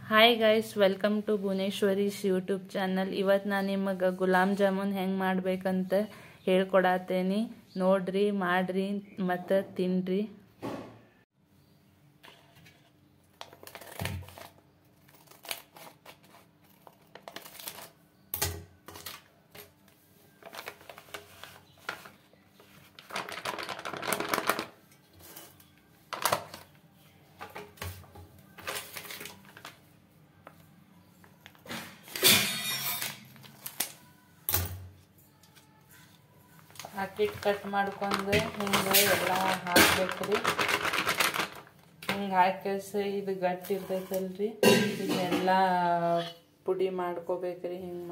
Hi guys, welcome to Bhuvaneshwari's YouTube channel. ಇವತ್ತು ನಾನು ನಿಮಗೆ ಗುಲಾಬ್ ಜಾಮೂನ್ ಹೆಂಗೆ ಮಾಡ್ಬೇಕಂತ ಹೇಳ್ಕೊಡತ್ತೇನೆ. ನೋಡ್ರಿ, ಮಾಡ್ರಿ ಮತ್ತು ತಿನ್ರಿ. ಹಾಕಿಟ್ಟು ಕಟ್ ಮಾಡ್ಕೊಂಡು ಹಿಂಗೆ ಎಲ್ಲ ಹಾಕ್ಬೇಕ್ರಿ. ಹಿಂಗೆ ಹಾಕ್ಯಾಸ ಇದು ಗಟ್ಟಿ ಇರ್ತೈತಲ್ರಿ, ಇದನ್ನೆಲ್ಲ ಪುಡಿ ಮಾಡ್ಕೋಬೇಕ್ರಿ. ಹಿಂಗೆ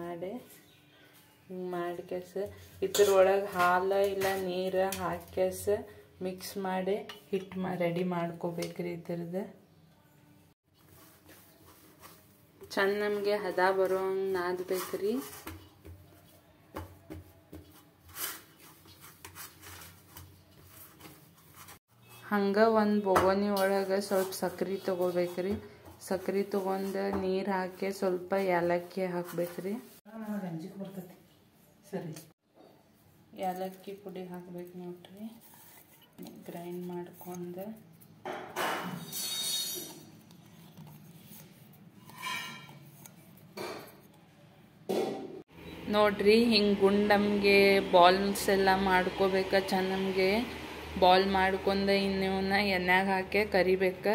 ಮಾಡ್ಕ್ಯಾಸ ಇದ್ರೊಳಗೆ ಹಾಲು ಇಲ್ಲ ನೀರು ಹಾಕ್ಯಾಸ ಮಿಕ್ಸ್ ಮಾಡಿ ಹಿಟ್ಟು ರೆಡಿ ಮಾಡ್ಕೋಬೇಕ್ರಿ. ಇದ್ರದ್ದು ಚಂದ ನಮಗೆ ಹದ ಬರೋ ಹಂಗೆ ನಾದಬೇಕ್ರಿ. ಹಂಗೆ ಒಂದು ಬೊಗೋನಿ ಒಳಗೆ ಸ್ವಲ್ಪ ಸಕ್ರೆ ತೊಗೋಬೇಕ್ರಿ. ಸಕ್ರೆ ತೊಗೊಂಡು ನೀರು ಹಾಕಿ ಸ್ವಲ್ಪ ಏಲಕ್ಕಿ ಹಾಕ್ಬೇಕ್ರಿ. ಸರಿ, ಏಲಕ್ಕಿ ಪುಡಿ ಹಾಕ್ಬೇಕು ನೋಡ್ರಿ. ಗ್ರೈಂಡ್ ಮಾಡ್ಕೊಂಡು ನೋಡ್ರಿ, ಹಿಂಗೆ ಗುಂಡಮ್ಗೆ ಬಾಲ್ಸ್ ಎಲ್ಲ ಮಾಡ್ಕೋಬೇಕ. ಚಂದ ನಮಗೆ ಬಾಲ್ ಮಾಡ್ಕೊಂಡು ಇನ್ನವನ್ನ ಎಣ್ಣೆಗೆ ಹಾಕಿ ಕರಿಬೇಕು.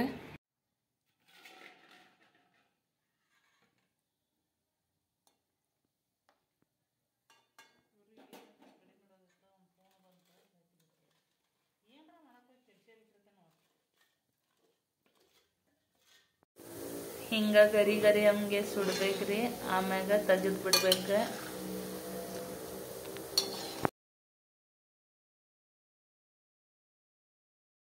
ಹಿಂಗೆ ಗರಿ ಗರಿ ಹಂಗೆ ಸುಡ್ಬೇಕ್ರಿ. ಆಮ್ಯಾಗ ತೆಗೆದು ಬಿಡ್ಬೇಕು.